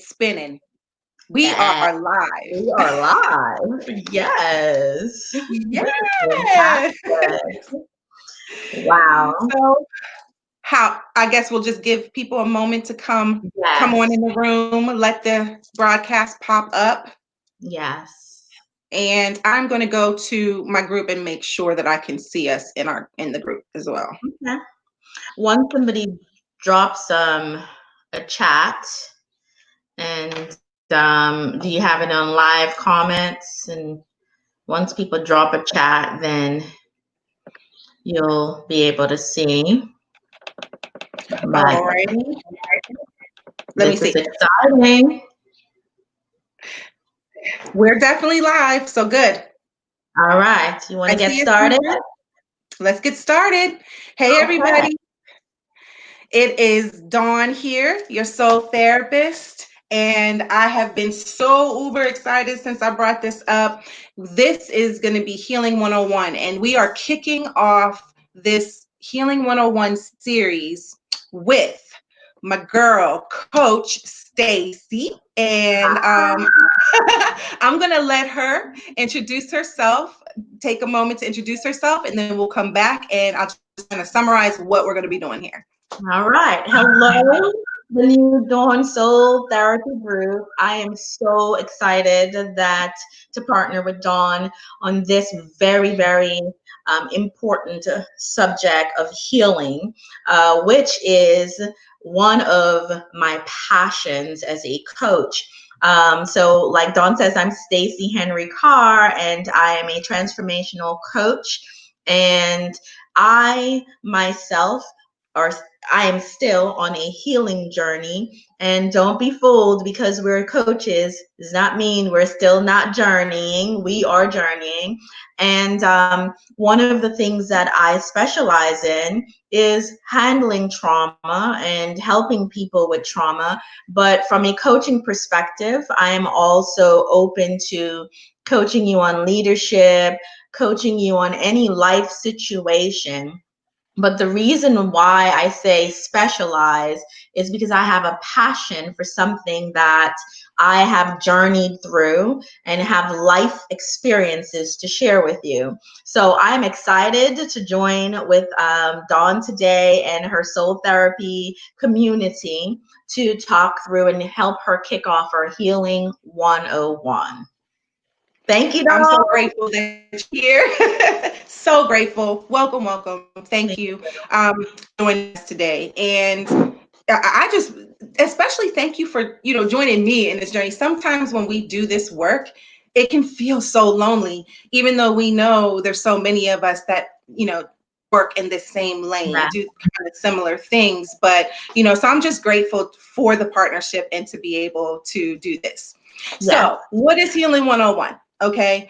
spinning. We Yes, are live. we are live. Yes. This is Yeah. fantastic. Wow. So how I guess we'll just give people a moment to come on Yes. in the room, let the broadcast pop up. Yes. And I'm going to go to my group and make sure that I can see us in the group as well. Okay. Once somebody drops a chat, and do you have it on live comments? And once people drop a chat, then you'll be able to see. But Alrighty. Let me this is see. exciting. We're definitely live, so good. All right. You want I to get see us. started? Let's get started. Hey, Okay. everybody. It is Dawn here, your soul therapist. And I have been so uber excited since I brought this up. This is going to be Healing 101. And we are kicking off this Healing 101 series with my girl, Coach Stacey. And I'm going to let her introduce herself, take a moment to introduce herself, and then we'll come back and I'll just kind of summarize what we're going to be doing here. All right. Hello, the new Dawn Soul Therapy Group. I am so excited that to partner with Dawn on this very, very important subject of healing, which is one of my passions as a coach. So, like Dawn says, I'm Stacey Henry-Carr, and I am a transformational coach. And I myself are I am still on a healing journey. And don't be fooled, because we're coaches does not mean we're still not journeying. We are journeying. And one of the things that I specialize in is handling trauma and helping people with trauma. But from a coaching perspective, I am also open to coaching you on leadership, coaching you on any life situation. But the reason why I say specialize is because I have a passion for something that I have journeyed through and have life experiences to share with you. So I'm excited to join with Dawn today and her soul therapy community to talk through and help her kick off her Healing 101. Thank you, I'm so Dawn. grateful that you're here. So grateful. Welcome, welcome. Thank you joining us today. And I just especially thank you for, joining me in this journey. Sometimes when we do this work, it can feel so lonely, even though we know there's so many of us that, work in the same lane Yeah. and do kind of similar things. But, so I'm just grateful for the partnership and to be able to do this. Yeah. So what is Healing 101? Okay.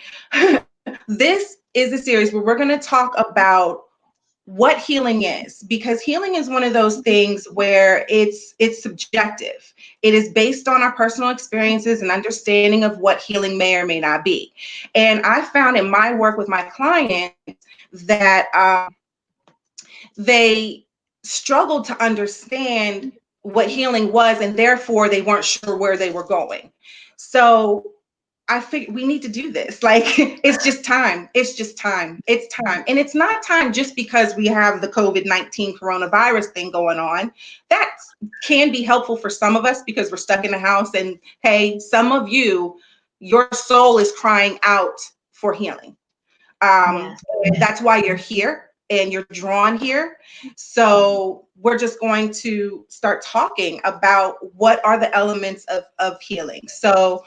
This is a series where we're going to talk about what healing is, because healing is one of those things where it's subjective. It is based on our personal experiences and understanding of what healing may or may not be. And I found in my work with my clients that they struggled to understand what healing was, and therefore they weren't sure where they were going. So I figured we need to do this. Like, it's just time. It's just time. It's time. And it's not time just because we have the COVID-19 coronavirus thing going on. That can be helpful for some of us because we're stuck in the house. And hey, some of you, your soul is crying out for healing. Yes. And that's why you're here and you're drawn here. So we're just going to start talking about what are the elements of healing. So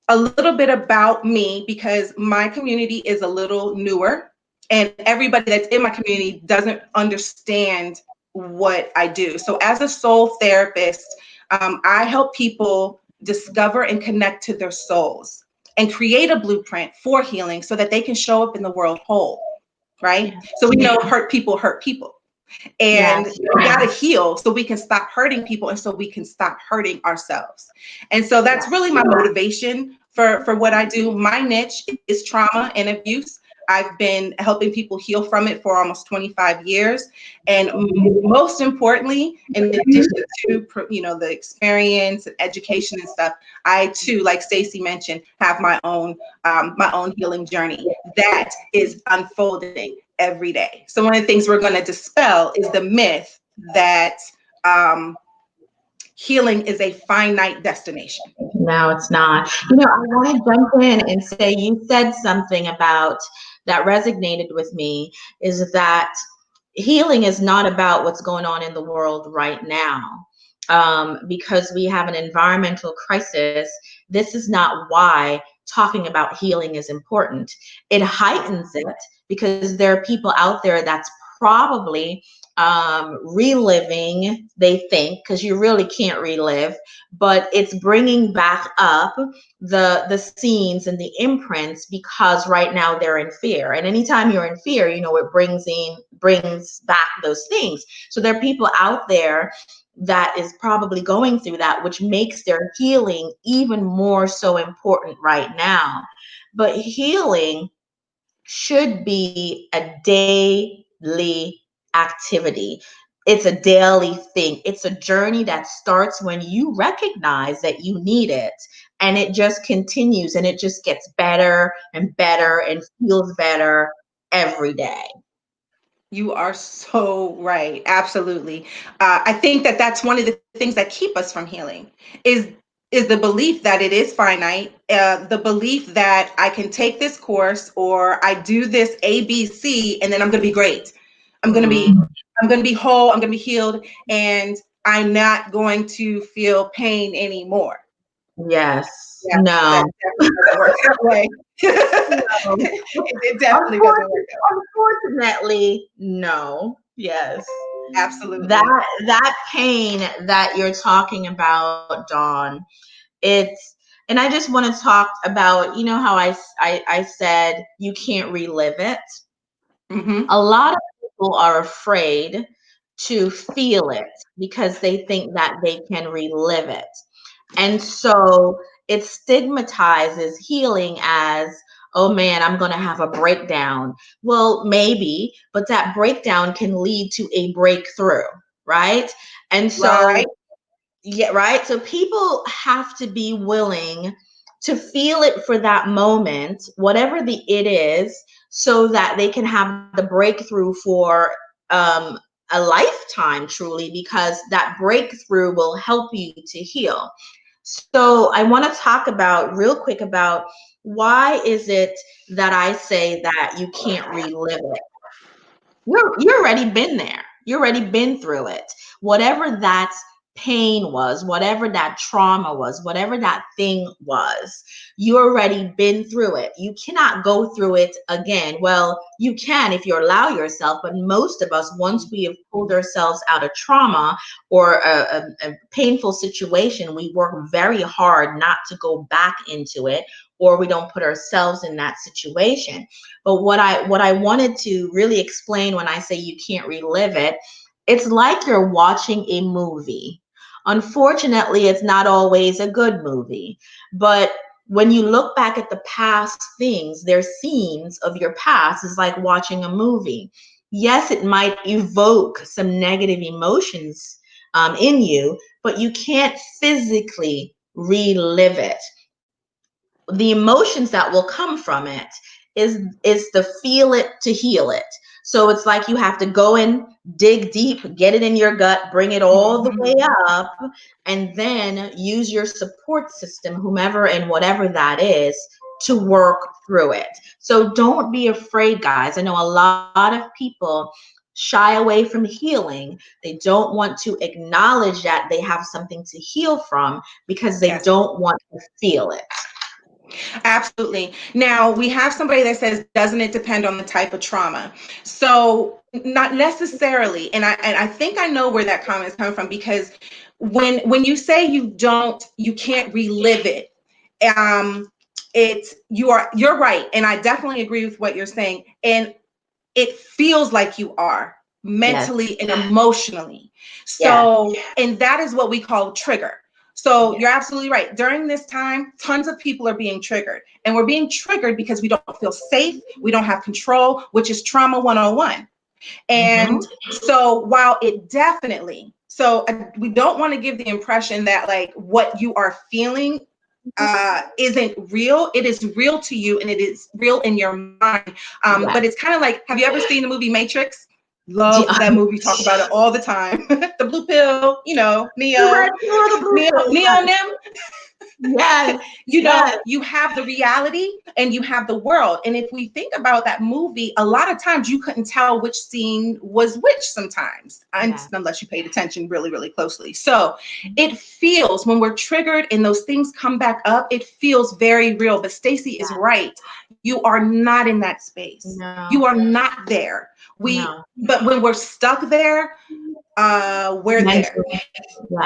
a little bit about me, because my community is a little newer and everybody that's in my community doesn't understand what I do. So as a soul therapist, I help people discover and connect to their souls and create a blueprint for healing so that they can show up in the world whole, right? Yes. So we know hurt people hurt people. And Yes. we got to heal so we can stop hurting people and so we can stop hurting ourselves. And so that's Yes. really my motivation for what I do. My niche is trauma and abuse. I've been helping people heal from it for almost 25 years. And most importantly, in addition to, the experience and education and stuff, I too, like Stacey mentioned, have my own healing journey that is unfolding every day. So one of the things we're going to dispel is the myth that um, healing is a finite destination. No, it's not. I want to jump in and say you said something about that resonated with me is that healing is not about what's going on in the world right now. Because we have an environmental crisis, this is not why talking about healing is important. It heightens it because there are people out there that's probably reliving, they think, because you really can't relive, but it's bringing back up the scenes and the imprints because right now they're in fear. And anytime you're in fear, it brings back those things. So there are people out there that is probably going through that, which makes their healing even more so important right now. But healing should be a daily activity. It's a daily thing. It's a journey that starts when you recognize that you need it. And it just continues and it just gets better and better and feels better every day. You are so right. Absolutely. I think that that's one of the things that keep us from healing is is the belief that it is finite, the belief that I can take this course or I do this ABC and then I'm going to be great. I'm going to be Mm, I'm going to be whole, I'm going to be healed, and I'm not going to feel pain anymore. yes. Yeah, that No. definitely doesn't work that way. No. It definitely doesn't work that way. Unfortunately, no. Yes. Absolutely. That pain that you're talking about, Dawn, it's, and I just want to talk about, how I said you can't relive it. Hmm. A lot of people are afraid to feel it because they think that they can relive it. And so it stigmatizes healing as, oh man, I'm going to have a breakdown. Well, maybe, but that breakdown can lead to a breakthrough, right? And Right. so, yeah, right. So people have to be willing to feel it for that moment, whatever the it is, so that they can have the breakthrough for um, a lifetime, truly, because that breakthrough will help you to heal. So I want to talk about real quick about why is it that I say that you can't relive it. You're already been there. You already been through it. Whatever that pain was, whatever that trauma was, whatever that thing was, you already been through it. You cannot go through it again. Well, you can if you allow yourself, but most of us, once we have pulled ourselves out of trauma or a painful situation, we work very hard not to go back into it, or we don't put ourselves in that situation. But what I wanted to really explain when I say you can't relive it, it's like you're watching a movie. Unfortunately, it's not always a good movie, but when you look back at the past things, there's scenes of your past is like watching a movie. Yes, it might evoke some negative emotions in you, but you can't physically relive it. The emotions that will come from it is to feel it to heal it. So it's like you have to go in, dig deep, get it in your gut, bring it all the way Mhm. up, and then use your support system, whomever and whatever that is, to work through it. So don't be afraid, guys. I know a lot of people shy away from healing. They don't want to acknowledge that they have something to heal from because they Yes. don't want to feel it. Absolutely. Now, we have somebody that says, doesn't it depend on the type of trauma? So, not necessarily. And I think I know where that comment is coming from, because when you say you can't relive it, um, you're right. And I definitely agree with what you're saying. And it feels like you are Yes. mentally and emotionally. Yes. So, and that is what we call trigger. So Yeah. you're absolutely right. During this time, tons of people are being triggered. And we're being triggered because we don't feel safe. We don't have control, which is trauma 101. Mm-hmm. And so while it definitely, so we don't want to give the impression that like what you are feeling isn't real. It is real to you and it is real in your mind. Yeah. But it's kind of like, have you ever seen the movie Matrix? Yeah. Love that movie. Talk about it all the time. The blue pill, you know, The red Neo, pill or the blue Neo, pill? Neo, Nim. Yes. You know, Yes. you have the reality and you have the world. And if we think about that movie, a lot of times you couldn't tell which scene was which sometimes, Yeah. unless you paid attention really, really closely. So it feels when we're triggered and those things come back up, it feels very real. But Stacey is Yeah. right. You are not in that space. No. You are not there. No. But when we're stuck there, we're there. Mentally.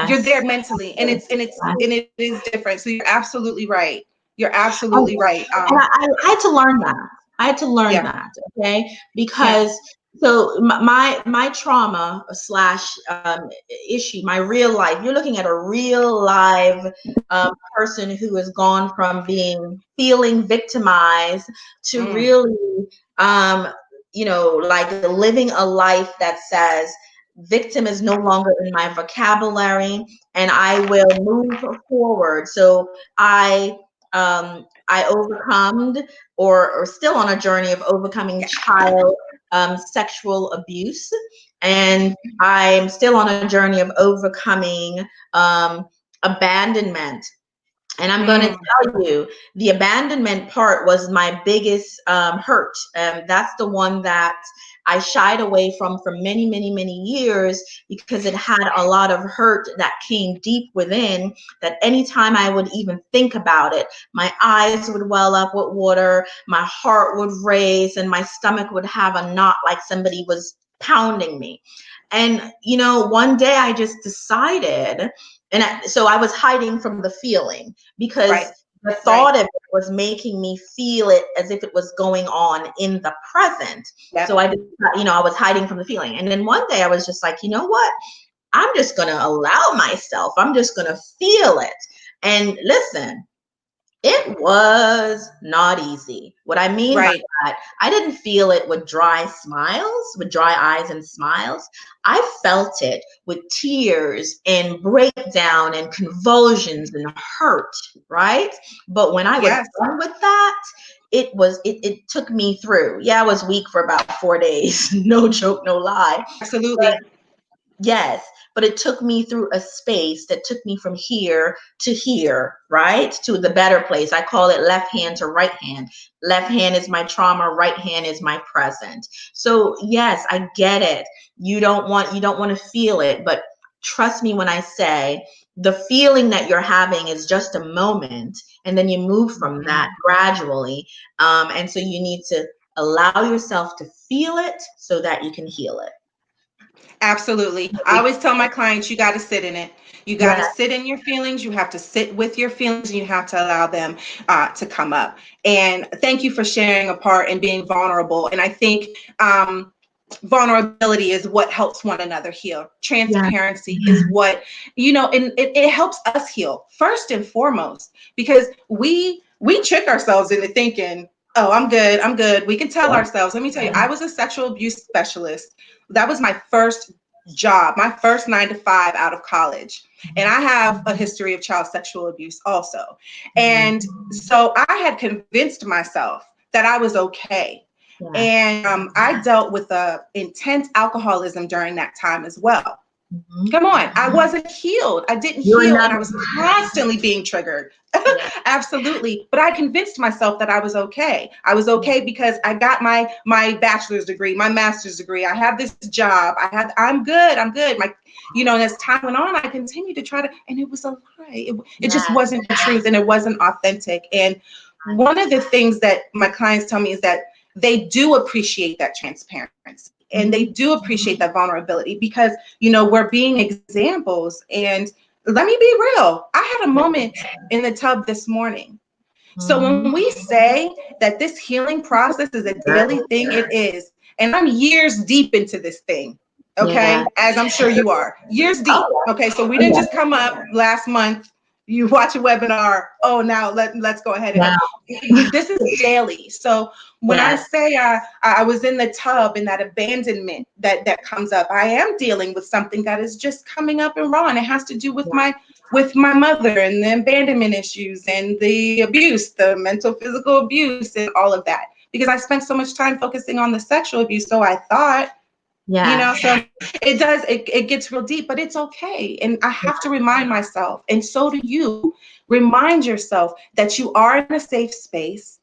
You're Yes. there mentally, and Yes. it is different. So you're absolutely right. You're absolutely And right. I had to learn that. I had to learn Yeah, that, okay? yeah. Because so my trauma slash issue, my real life. You're looking at a real live person who has gone from being feeling victimized to Mm, really, um, like living a life that says victim is no longer in my vocabulary, and I will move forward. So I overcome or still on a journey of overcoming yeah. child sexual abuse. And I'm still on a journey of overcoming um, abandonment. And I'm going to Mm, tell you, the abandonment part was my biggest hurt. That's the one that I shied away from for many, many, many years because it had a lot of hurt that came deep within. That anytime I would even think about it, my eyes would well up with water, my heart would race, and my stomach would have a knot like somebody was pounding me. And, one day I just decided, so I was hiding from the feeling because right, the right. thought of it was making me feel it as if it was going on in the present. So Yep. I was hiding from the feeling. And then one day I was just like, you know what? I'm just going to allow myself, I'm just going to feel it. And listen, it was not easy. What I mean by Right. that, I didn't feel it with dry smiles, with dry eyes and smiles. I felt it with tears and breakdown and convulsions and hurt, right? But when I was Yes. done with that, it took me through. Yeah, I was weak for about 4 days. No joke, no lie. Absolutely. Yes, but it took me through a space that took me from here to here, right? To the better place. I call it left hand to right hand. Left hand is my trauma, right hand is my present. So, yes, I get it. You don't want to feel it, but trust me when I say the feeling that you're having is just a moment and then you move from that gradually. And so you need to allow yourself to feel it so that you can heal it. Absolutely. I always tell my clients, you got to sit in it. You got to Yeah. sit in your feelings. You have to sit with your feelings and you have to allow them to come up. And thank you for sharing a part and being vulnerable. And I think vulnerability is what helps one another heal. Yeah. Transparency is what, and it helps us heal first and foremost, because we trick ourselves into thinking, oh, I'm good. I'm good. We can tell ourselves. Let me tell you, I was a sexual abuse specialist. That was my first job, my first 9 to 5 out of college. And I have a history of child sexual abuse also. And so I had convinced myself that I was okay. Yeah. And I dealt with intense alcoholism during that time as well. Mhm. Come on, I wasn't healed. I didn't You're heal, and I another. was constantly being triggered. Yeah. Absolutely, but I convinced myself that I was okay. I was okay because I got my bachelor's degree, my master's degree. I have this job. I'm good. I'm good. And as time went on, I continued to try to, and it was a lie. It just Yeah. wasn't the truth, and it wasn't authentic. And one of the things that my clients tell me is that they do appreciate that transparency and they Mhm. do appreciate that vulnerability because we're being examples. And let me be real, I had a moment in the tub this morning. So when Mhm. we say that this healing process is a daily thing, it is. And I'm years deep into this thing, Yeah. okay? As I'm sure you are. Years deep. Oh, Okay, so we yeah. didn't Yeah. just come up last month. You watch a webinar. Oh, now let's go ahead Yeah. and this is daily. So when I Yes. say I was in the tub and that abandonment that comes up, I am dealing with something that is just coming up and raw, and it has to do with my mother and the abandonment issues and the abuse, the mental physical abuse, and all of that. Because I spent so much time focusing on the sexual abuse, so I thought, Yes. so it gets real deep, but it's okay. And I have to remind myself, and so do you, remind yourself that you are in a safe space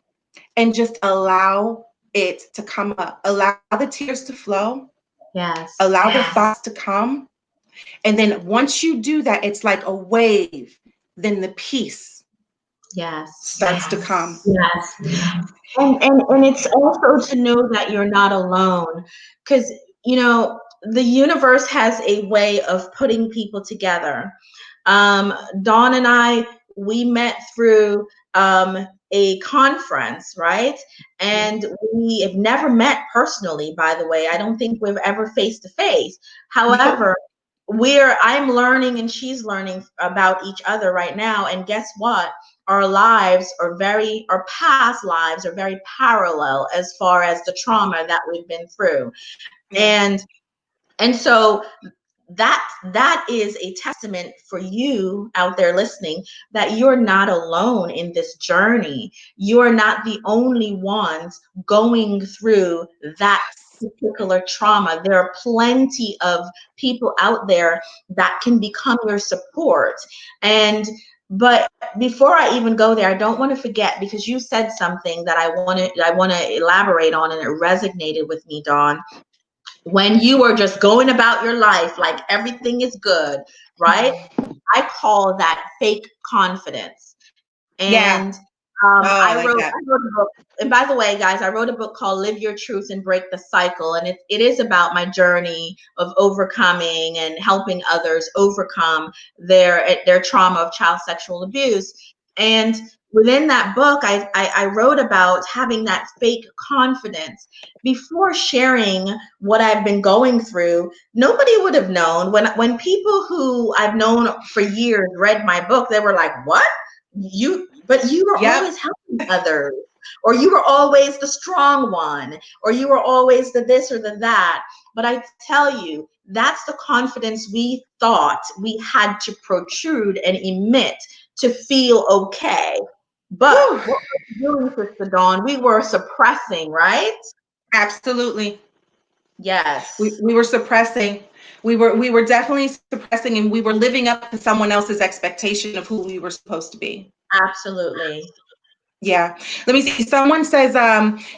and just allow it to come up. Allow the tears to flow, Yes. allow the thoughts to come. And then once you do that, it's like a wave, then the peace Yes. starts to come. Yes. And it's also to know that you're not alone, because the universe has a way of putting people together. Dawn and I, we met through a conference, right? And we have never met personally, by the way. I don't think we've ever face to face. Nope. However, I'm learning and she's learning about each other right now. And guess what? Our past lives are very parallel as far as the trauma that we've been through. Yeah. And so that is a testament for you out there listening, that you're not alone in this journey. You're not the only ones going through that particular trauma. There are plenty of people out there that can become your support. But before I even go there, I don't want to forget, because you said something that I want to elaborate on, and it resonated with me, Dawn. When you are just going about your life like everything is good, right? I call that fake confidence. And Yeah. Oh, I like I that. wrote a book. And by the way, guys, I wrote a book called Live Your Truth and Break the Cycle. And it is about my journey of overcoming and helping others overcome their trauma of child sexual abuse. And within that book, I wrote about having that fake confidence. Before sharing what I've been going through, nobody would have known. When people who I've known for years read my book, they were like, "What? But you were Yep. always helping others, or you were always the strong one, or you were always the this or the that." But I tell you, that's the confidence we thought we had to protrude and emit to feel okay. But Whew. what were we doing, Sister Dawn? We were suppressing, right? Absolutely. Yes, We were suppressing. We were definitely suppressing, and we were living up to someone else's expectation of who we were supposed to be. absolutely. Yeah. Let me see. Someone says,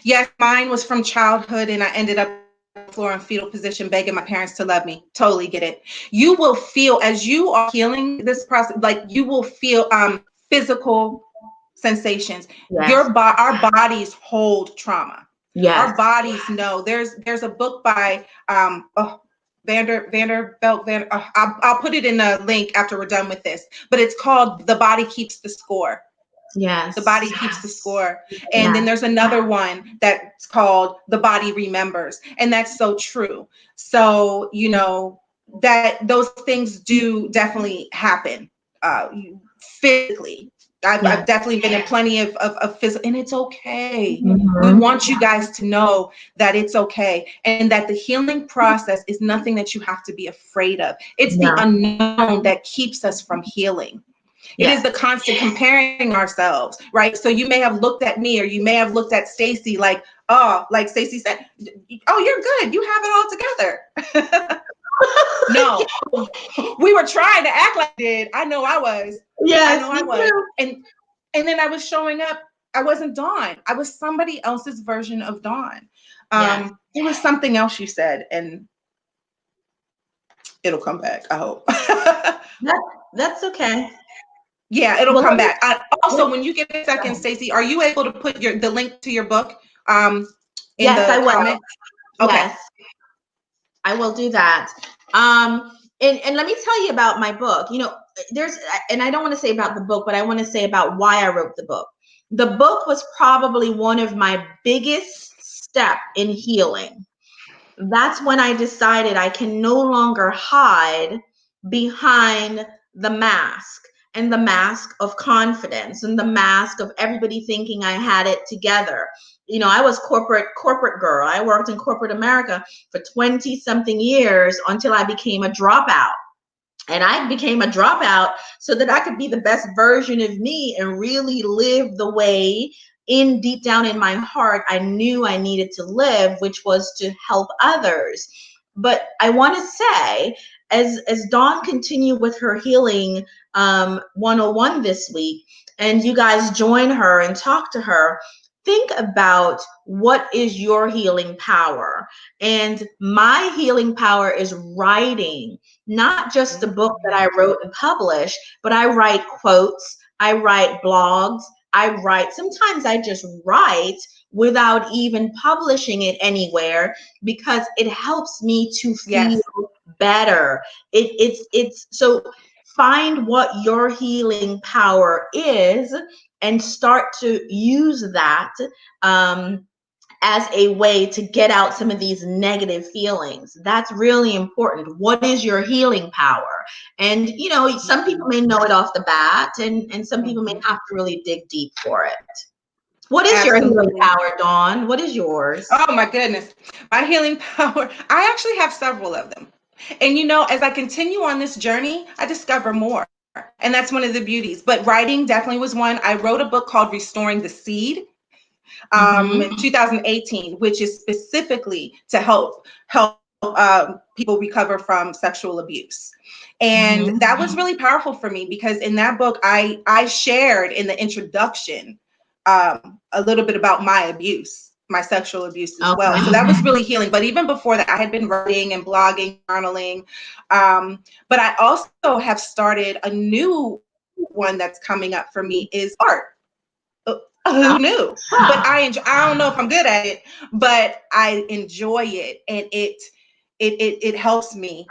yes, mine was from childhood and I ended up on the floor in fetal position begging my parents to love me. Totally get it. You will feel, as you are healing this process, like you will feel physical sensations. Yes, Our bodies hold trauma. Our yes, bodies know. There's a book by Vanderbilt. I'll put it in a link after we're done with this. But it's called "The Body Keeps the Score." The body yes, keeps the score. And then yes, there's another one that's called The Body Remembers. And that's so true. So, that those things do definitely happen physically. I've yes. definitely been in plenty of physical, and it's okay. We Mhm. want you guys to know that it's okay, and that the healing process is nothing that you have to be afraid of. It's the No. unknown that keeps us from healing. It is Yes. the constant comparing ourselves, right? So you may have looked at me, or you may have looked at Stacey like, oh, like Stacey said, oh, you're good. You have it all together. No, we were trying to act like I did. I know I was. I Yes, know me I was. too. And then I was showing up. I wasn't Dawn. I was somebody else's version of Dawn. Yes. It was something else you said, and it'll come back, I hope. That that's okay. Yeah, it'll Well, come back. let, Also, when you get a second, Stacey, are you able to put the link to your book in yes, I the will. comment? Okay. Yes, I will do that. Um, and let me tell you about my book. There's, and I don't want to say about the book, but I want to say about why I wrote the book. The book was probably one of my biggest step in healing. That's when I decided I can no longer hide behind the mask. and the mask of confidence and the mask of everybody thinking I had it together. You know, I was corporate girl. I worked in corporate America for 20 something years until I became a dropout. And I became a dropout so that I could be the best version of me and really live the way in deep down in my heart I knew I needed to live, which was to help others. But I want to say, as Dawn continued with her healing 101 this week, and you guys join her and talk to her, think about what is your healing power. And my healing power is writing, not just the book that I wrote and published, but I write quotes, I write blogs, I write, sometimes I just write without even publishing it anywhere because it helps me to feel Yes. better. It's so find what your healing power is and start to use that um, as a way to get out some of these negative feelings. That's really important. What is your healing power? And you know, some people may know it off the bat, and some people may Mhm. have to really dig deep for it. What is your healing Absolutely. power, Dawn? What is yours? Oh my goodness. My healing power. I actually have several of them. And as I continue on this journey, I discover more. And that's one of the beauties. But writing definitely was one. I wrote a book called Restoring the Seed Mm-hmm. in 2018, which is specifically to help people recover from sexual abuse. And that Mm-hmm. was really powerful for me because in that book, I shared in the introduction a little bit about my abuse, my sexual abuse as well. So Okay. that was really healing. But even before that, I had been writing and blogging, journaling. But I also have started a new one that's coming up for me is art. Who knew? But I enjoy. I don't know if I'm good at it, but I enjoy it, and it helps me.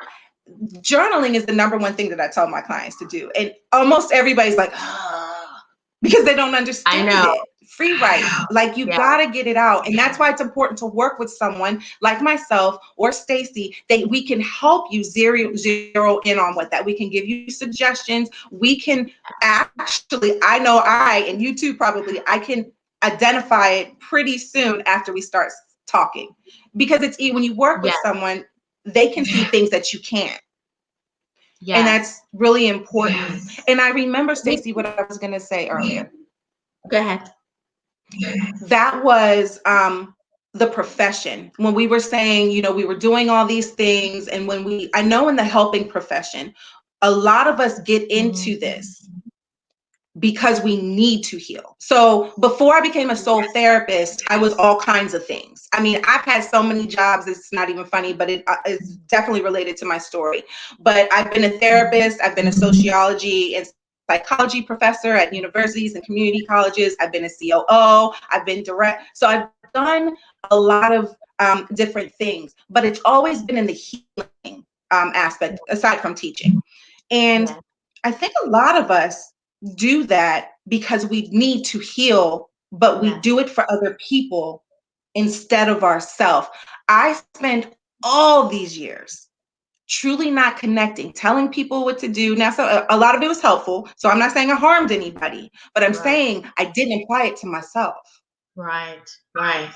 Journaling is the number one thing that I tell my clients to do, and almost everybody's like, ah, because they don't I understand know. it. Free write, like you Yeah. got to get it out, and that's why it's important to work with someone like myself or Stacey that we can help you zero in on what that. We can give you suggestions. We can actually, I know and you too probably, I can identify it pretty soon after we start talking, because it's when you work with Yes. someone, they can see things that you can't, and Yes. that's really important. And I remember, We- Stacey, what I was going to say earlier. Go ahead. That was the profession. When we were saying, we were doing all these things, and I know in the helping profession, a lot of us get into this because we need to heal. So before I became a soul therapist, I was all kinds of things. I mean, I've had so many jobs, it's not even funny, but it's definitely related to my story. But I've been a therapist, I've been a sociology and psychology professor at universities and community colleges. I've been a COO, I've been direct. So I've done a lot of different things, but it's always been in the healing aspect, aside from teaching. And Yes. I think a lot of us do that because we need to heal, but we Yes. do it for other people instead of ourselves. I spent all these years truly not connecting, telling people what to do. Now, so a lot of it was helpful. So I'm not saying I harmed anybody, but I'm Right. saying I didn't apply it to myself. Right. Right.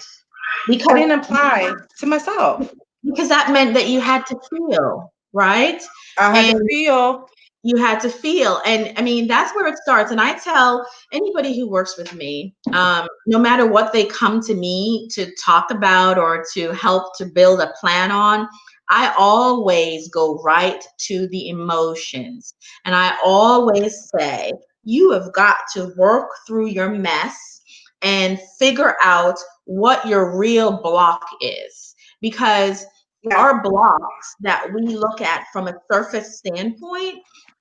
I Because didn't apply to myself. that meant that you had to feel, right? I had And to feel. you had to feel. And I mean, that's where it starts. And I tell anybody who works with me, no matter what they come to me to talk about or to help to build a plan on, I always go right to the emotions. And I always say, you have got to work through your mess and figure out what your real block is. Because Yeah. our blocks that we look at from a surface standpoint,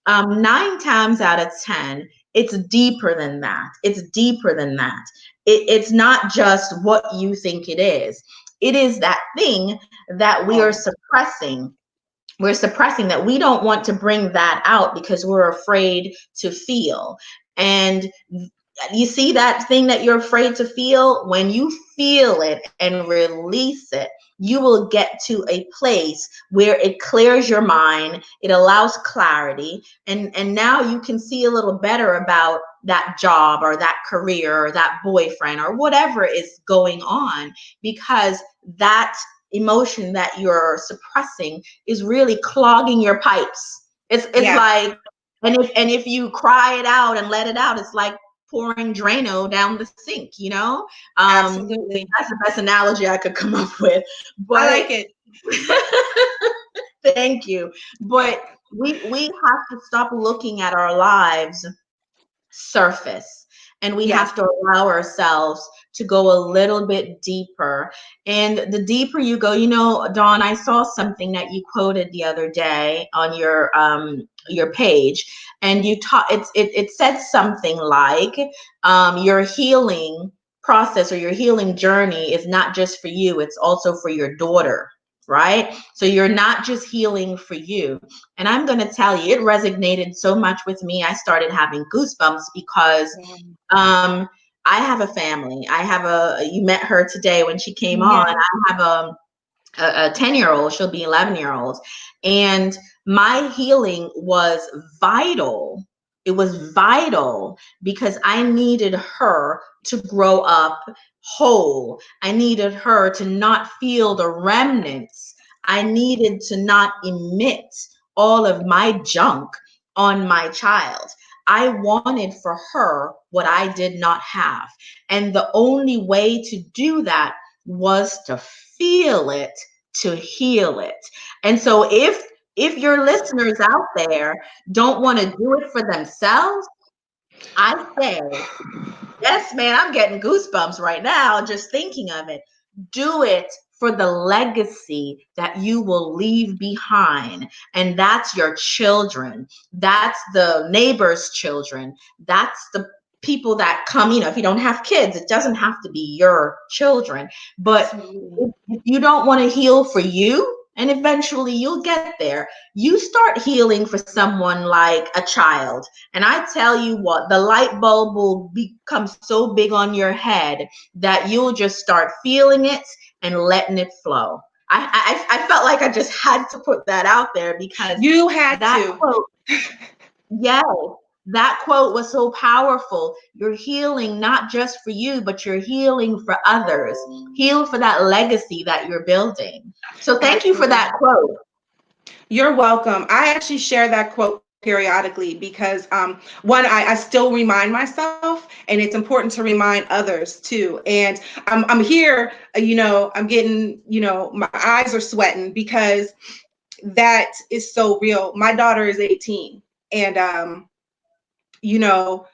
9 times out of 10, it's deeper than that. It's deeper than that. It's not just what you think it is. It is that thing that we are Oh, suppressing. We're suppressing that. We don't want to bring that out because we're afraid to feel. And you see that thing that you're afraid to feel? When you feel it and release it, you will get to a place where it clears your mind, it allows clarity, and now you can see a little better about that job or that career or that boyfriend or whatever is going on, because that emotion that you're suppressing is really clogging your pipes. It's Yeah, like, and if you cry it out and let it out, it's like pouring Drano down the sink, you know? absolutely. That's the best analogy I could come up with. I But like it. thank you. But we have to stop looking at our lives surface, and we Yes. have to allow ourselves to go a little bit deeper. And the deeper you go, Dawn, I saw something that you quoted the other day on your page, and you taught it said something like, your healing process or your healing journey is not just for you, it's also for your daughter, right? So you're not just healing for you. And I'm going to tell you, it resonated so much with me. I started having goosebumps because Mm. um, I have a family. You met her today when she came on. Yes. I have a 10-year-old, she'll be 11-year-old. And my healing was vital. It was vital because I needed her to grow up whole. I needed her to not feel the remnants. I needed to not emit all of my junk on my child. I wanted for her what I did not have. And the only way to do that was to feel it, to heal it. And so if your listeners out there don't want to do it for themselves, I say, yes, man, I'm getting goosebumps right now just thinking of it. Do it for the legacy that you will leave behind. And that's your children. That's the neighbor's children. That's the people that come, if you don't have kids, it doesn't have to be your children. But Absolutely. if you don't want to heal for you, and eventually you'll get there, you start healing for someone like a child. And I tell you what, the light bulb will become so big on your head that you'll just start feeling it and letting it flow. I felt like I just had to put that out there because You had that to. quote, yes, that quote was so powerful. You're healing not just for you, but you're healing for others. Heal for that legacy that you're building. So thank you for that Absolutely. quote. You're welcome. I actually share that quote periodically because one, I still remind myself, and it's important to remind others too. And I'm here, I'm getting, my eyes are sweating because that is so real. My daughter is 18, and you know,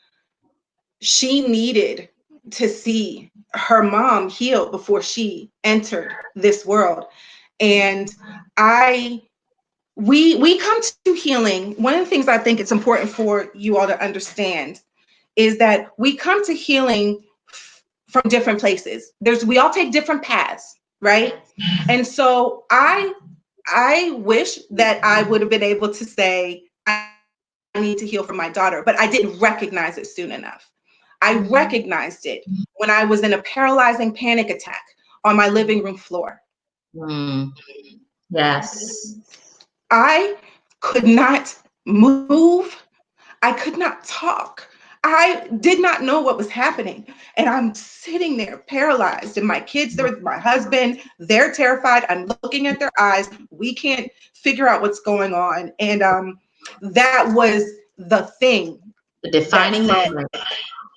she needed to see her mom heal before she entered this world. And I we come to healing. One of the things I think it's important for you all to understand is that we come to healing from different places. We all take different paths, right? And so I wish that I would have been able to say I need to heal for my daughter, but I didn't recognize it soon enough. I recognized it when I was in a paralyzing panic attack on my living room floor. Mm, yes. I could not move. I could not talk. I did not know what was happening. And I'm sitting there paralyzed. And my kids, there with my husband, they're terrified. I'm looking at their eyes. We can't figure out what's going on. And that was the thing The that defining said, moment.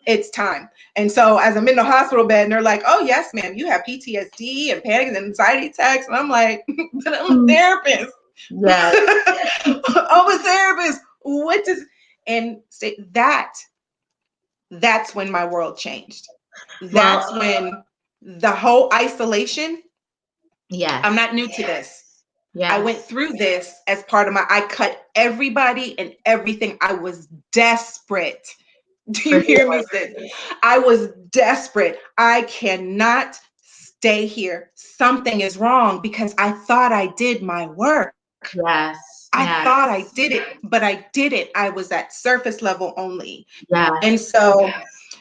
it's time. And so as I'm in the hospital bed and they're like, oh, yes, ma'am, you have PTSD and panic and anxiety attacks. And I'm like, but I'm a Mm, therapist. yes. I'm a therapist. What does, and say that's when my world changed. That's Well, when the whole isolation, I'm yes. not new to this. I went Yes. through this as part of I cut everybody and everything. I was desperate. Do you For hear me, sis? I was desperate. I cannot stay here. Something is wrong because I thought I did my work. yes. I Yes. thought I did it, but I didn't. I was at surface level only. And Yes. so,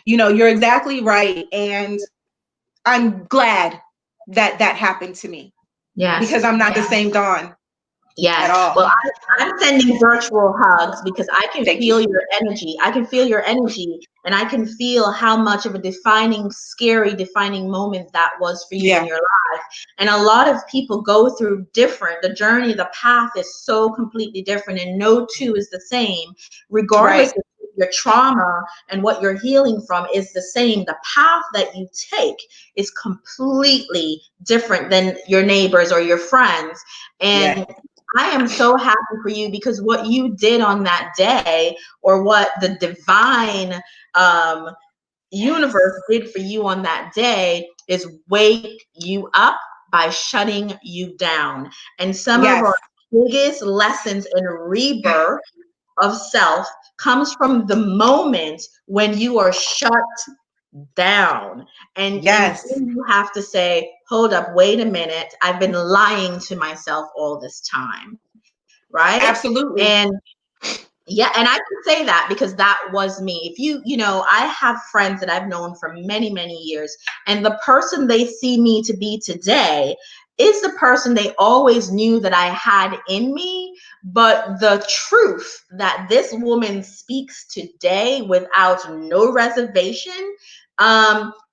you're exactly right. And I'm glad that that happened to me. Yes. because I'm not the same Dawn at Yes. all. Well, I'm sending virtual hugs because I can Thank you. feel your energy. I can feel your energy, and I can feel how much of a defining, scary, defining moment that was for you in Yeah, your life. And a lot of people go through different, the journey, the path is so completely different, and no two is the same, regardless right. of your trauma and what you're healing from is the same. The path that you take is completely different than your neighbors or your friends. Yeah. And I am so happy for you because what you did on that day, or what the divine um, universe did for you on that day, is wake you up by shutting you down. And some of Yes. our biggest lessons in rebirth of self comes from the moment when you are shut down, and Yes. then you have to say, hold up, wait a minute, I've been lying to myself all this time, right? And Absolutely. yeah, and I can say that because that was me. If I have friends that I've known for many, many years, and the person they see me to be today is the person they always knew that I had in me. But the truth that this woman speaks today without no reservation,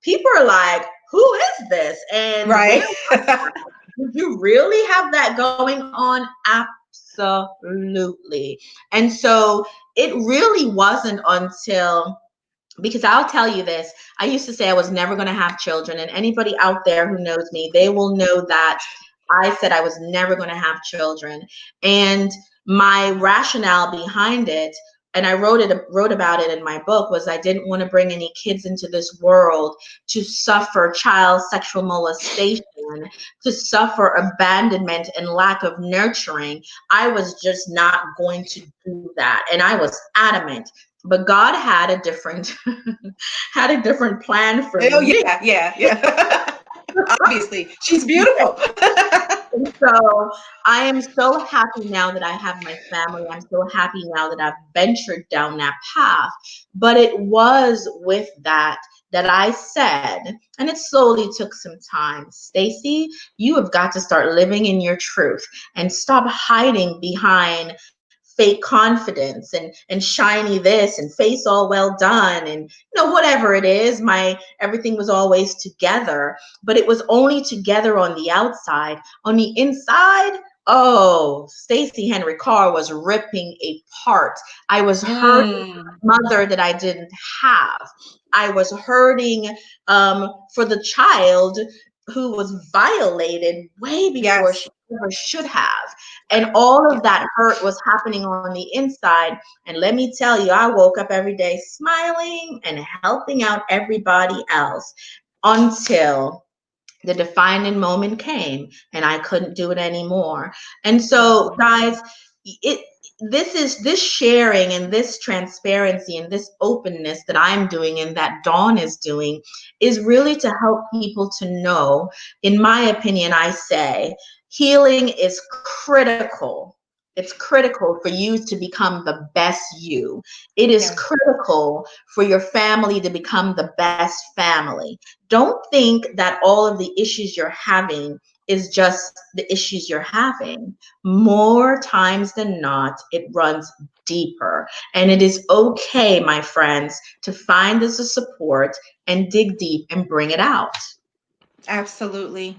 people are like, who is this? And Right. where did you really have that going on? Absolutely. And so it really wasn't until, because I'll tell you this, I used to say I was never going to have children. And anybody out there who knows me, they will know that I said I was never going to have children. And my rationale behind it, and I wrote about it in my book, was I didn't want to bring any kids into this world to suffer child sexual molestation, to suffer abandonment and lack of nurturing. I was just not going to do that. And I was adamant. But God had a different had a different plan for Oh me. yeah, yeah, yeah. Obviously, she's beautiful. And so I am so happy now that I have my family. I'm so happy now that I've ventured down that path. But it was with that I said, and it slowly took some time, Stacey, you have got to start living in your truth and stop hiding behind fake confidence and shiny this and face all well done, and whatever it is. My everything was always together, but it was only together on the outside. On the inside, oh, Stacey Henry-Carr was ripping apart. I was hurting Mm, a mother that I didn't have. I was hurting for the child who was violated way before yes, she ever should have. And all of that hurt was happening on the inside. And let me tell you, I woke up every day smiling and helping out everybody else until the defining moment came and I couldn't do it anymore. And so, mm, guys, it this sharing and this transparency and this openness that I'm doing and that Dawn is doing is really to help people to know, in my opinion, I say healing is critical. It's critical for you to become the best you. It is yes, critical for your family to become the best family. Don't think that all of the issues you're having is just the issues you're having. More times than not, it runs deeper. And it is okay, my friends, to find this a support and dig deep and bring it out. absolutely,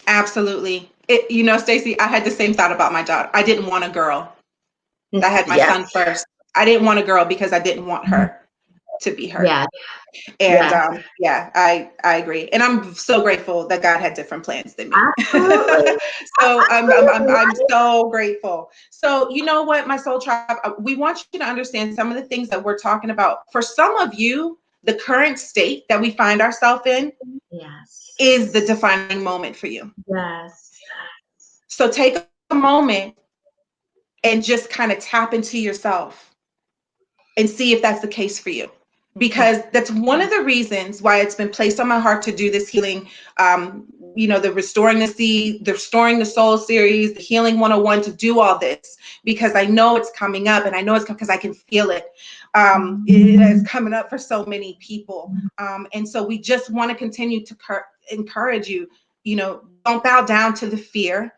absolutely. Stacey, I had the same thought about my daughter. I didn't want a girl. I had my Yes, son first. I didn't want a girl because I didn't want her to be hurt. yes, And yes, yeah, I agree, and I'm so grateful that God had different plans than me. absolutely. So Absolutely, I'm right? so grateful. So you know what, my soul tribe, we want you to understand some of the things that we're talking about. For some of you, the current state that we find ourselves in is the Yes, defining moment for you. yes. So take a moment and just kind of tap into yourself and see if that's the case for you. Because that's one of the reasons why it's been placed on my heart to do this healing, the Restoring the Soul series, the Healing 101, to do all this, because I know it's coming up, and I know it's because I can feel it. It is coming up for so many people. And so we just want to continue to encourage you. don't bow down to the fear,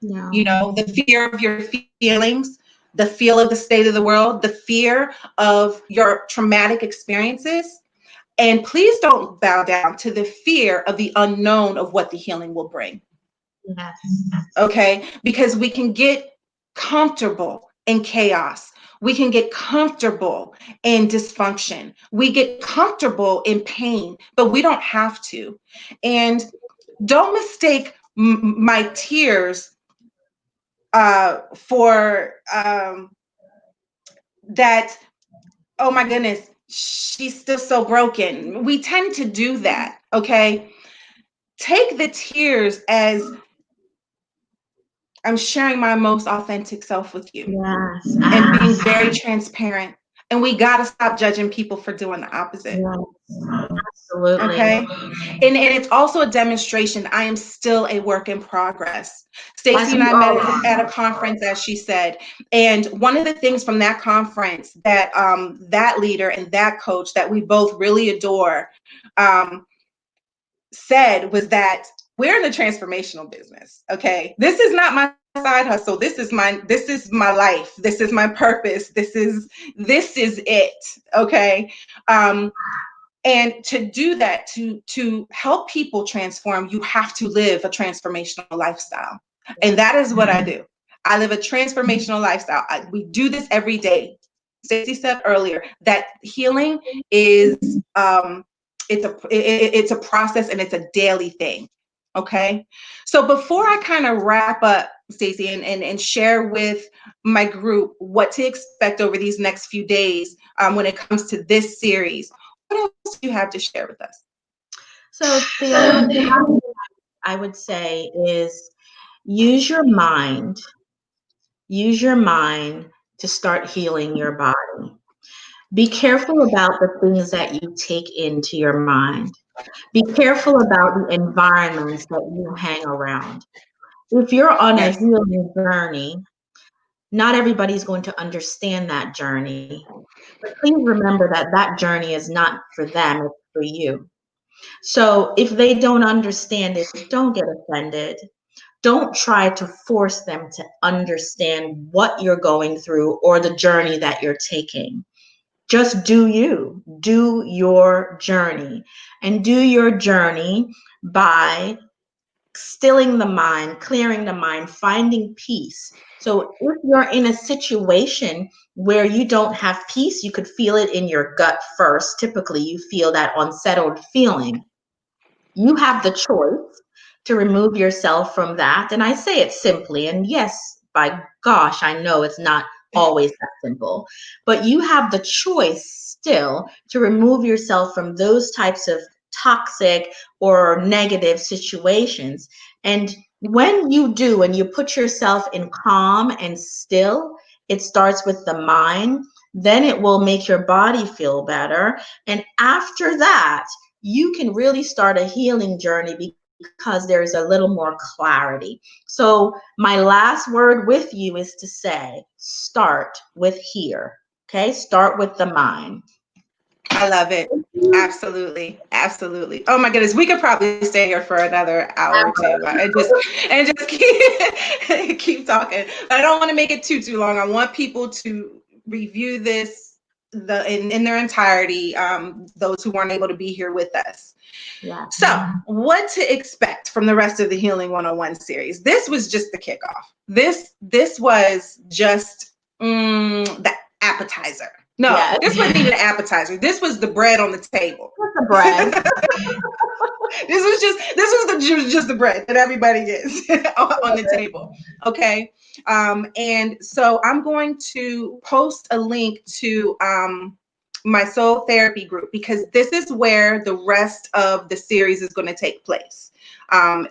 Yeah. the fear of your feelings, the feel of the state of the world, the fear of your traumatic experiences. And please don't bow down to the fear of the unknown of what the healing will bring. Yes. Okay? Because we can get comfortable in chaos. We can get comfortable in dysfunction. We get comfortable in pain, but we don't have to. And don't mistake my tears for that. Oh my goodness, she's still so broken. We tend to do that. Okay. Take the tears as I'm sharing my most authentic self with you Yes. and being very transparent. And we got to stop judging people for doing the opposite. Yes. Absolutely. Okay. And it's also a demonstration. I am still a work in progress. As Stacey and we I met all are. at a conference, as she said. And one of the things from that conference that that leader and that coach that we both really adore um, said was that we're in the transformational business. Okay. This is not my side hustle. This is my life. This is my purpose. This is it. Okay. And to do that, to help people transform, you have to live a transformational lifestyle. And that is what I do. I live a transformational lifestyle. We do this every day. Stacey said earlier that healing is it's a process and it's a daily thing. Okay. So before I kind of wrap up, Stacey, and share with my group what to expect over these next few days when it comes to this series, what else do you have to share with us? So the only thing I would say is use your mind. Use your mind to start healing your body. Be careful about the things that you take into your mind. Be careful about the environments that you hang around. If you're on a Yes. healing journey, not everybody's going to understand that journey. But please remember that that journey is not for them, it's for you. So if they don't understand it, don't get offended. Don't try to force them to understand what you're going through or the journey that you're taking. Just do you, do your journey, and do your journey by stilling the mind, clearing the mind, finding peace. So if you're in a situation where you don't have peace, you could feel it in your gut first. Typically, you feel that unsettled feeling. You have the choice to remove yourself from that. And I say it simply. And yes, by gosh, I know it's not always that simple, but you have the choice still to remove yourself from those types of toxic or negative situations. And when you do, and you put yourself in calm and still, it starts with the mind, then it will make your body feel better. And after that, you can really start a healing journey because there's a little more clarity. So, my last word with you is to say, start with here. Okay, start with the mind. I love it. Absolutely. Absolutely. Oh my goodness. We could probably stay here for another hour or two and just keep talking. But I don't want to make it too long. I want people to review this in their entirety, those who weren't able to be here with us. Yeah. So, what to expect from the rest of the Healing 101 series? This was just the kickoff. This was just the appetizer. No, Yeah. this wasn't even an appetizer. This was the bread on the table. What's the bread? This was just the bread that everybody gets on the table. Okay. And so I'm going to post a link to my soul therapy group, because this is where the rest of the series is going to take place,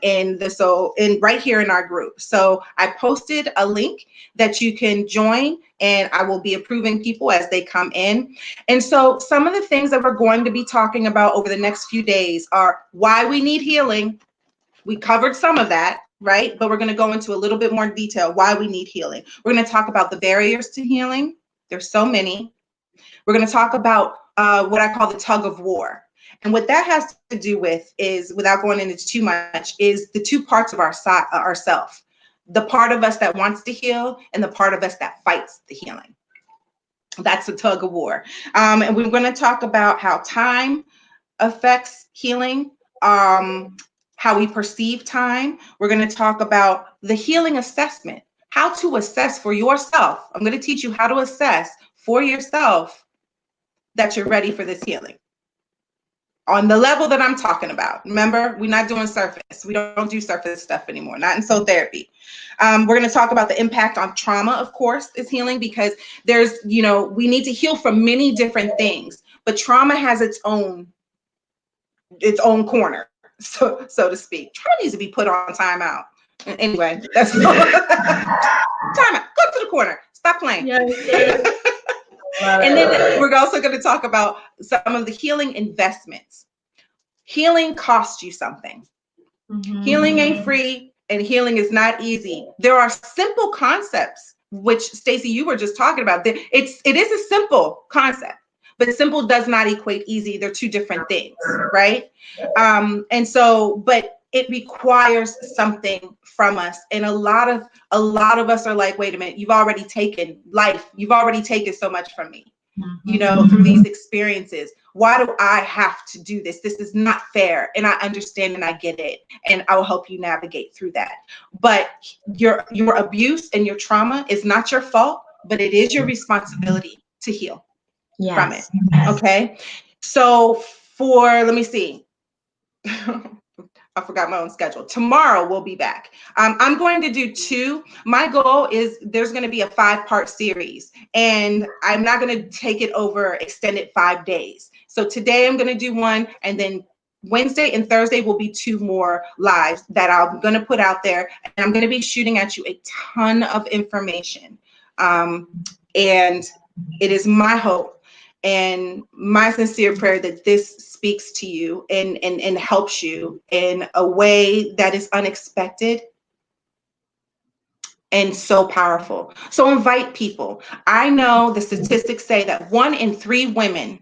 in right here in our group. So I posted a link that you can join, and I will be approving people as they come in. And so some of the things that we're going to be talking about over the next few days are why we need healing. We covered some of that, right? But we're going to go into a little bit more detail why we need healing. We're going to talk about the barriers to healing. There's so many. We're going to talk about what I call the tug of war. And what that has to do with is, without going into too much, is the two parts of ourself. The part of us that wants to heal and the part of us that fights the healing. That's a tug of war. And we're going to talk about how time affects healing, how we perceive time. We're going to talk about the healing assessment, how to assess for yourself. I'm going to teach you how to assess for yourself that you're ready for this healing on the level that I'm talking about. Remember, we're not doing surface. We don't do surface stuff anymore, not in soul therapy. We're going to talk about the impact on trauma, of course, is healing, because there's, we need to heal from many different things, but trauma has its own corner, so to speak. Trauma needs to be put on timeout. Anyway, that's timeout. Go to the corner. Stop playing. Yes, And then we're also going to talk about some of the healing investments. Healing costs you something. Mm-hmm. Healing ain't free, and healing is not easy. There are simple concepts, which Stacey, you were just talking about. It is a simple concept, but simple does not equate easy. They're two different things, right? And so, but it requires something from us, and a lot of us are like, wait a minute, you've already taken life. You've already taken so much from me. Through these experiences. Why do I have to do this? This is not fair. And I understand and I get it. And I will help you navigate through that. But your abuse and your trauma is not your fault, but it is your responsibility to heal from it. Okay. So let me see. I forgot my own schedule. Tomorrow we'll be back. I'm going to do 2. My goal is there's going to be a 5-part series, and I'm not going to take it over extended 5 days. So today I'm going to do 1, and then Wednesday and Thursday will be 2 more lives that I'm going to put out there, and I'm going to be shooting at you a ton of information. And it is my hope and my sincere prayer that this speaks to you and helps you in a way that is unexpected and so powerful. So invite people. I know the statistics say that 1 in 3 women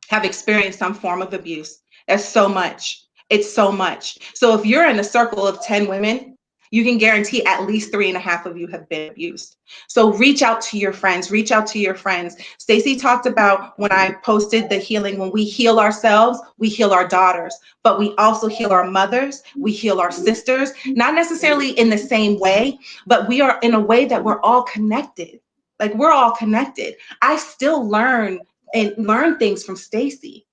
have experienced some form of abuse. That's so much. It's so much. So if you're in a circle of 10 women, you can guarantee at least 3.5 of you have been abused. So reach out to your friends. Reach out to your friends. Stacey talked about, when I posted the healing, when we heal ourselves, we heal our daughters, but we also heal our mothers. We heal our sisters, not necessarily in the same way, but we are in a way that we're all connected. Like, we're all connected. I still learn things from Stacey,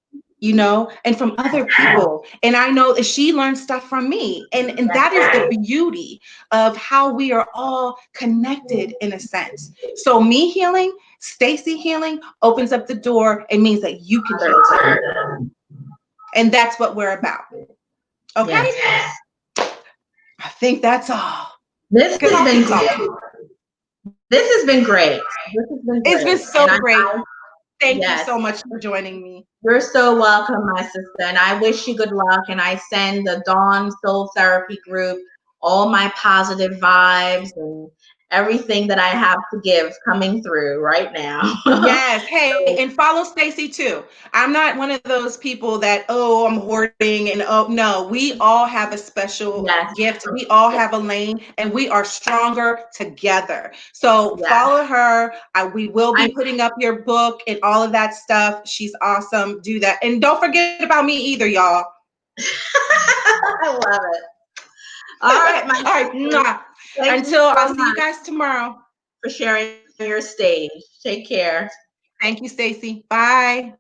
and from other people. And I know that she learned stuff from me. And that is the beauty of how we are all connected in a sense. So me healing, Stacey healing opens up the door. It means that you can heal too. And that's what we're about. Okay? Yes. I think that's all. This has been great. This has been great. It's been so great. Thank you so much for joining me. You're so welcome, my sister. And I wish you good luck. And I send the Dawn Soul Therapy group all my positive vibes and everything that I have to give coming through right now. Yes. Hey, and follow Stacey too. I'm not one of those people that, I'm hoarding and no, we all have a special gift. We all have a lane, and we are stronger together. So follow her. We will be putting up your book and all of that stuff. She's awesome. Do that. And don't forget about me either, y'all. I love it. All right, my all right. Until I'll see you guys tomorrow. For sharing your stage. Take care. Thank you, Stacey. Bye.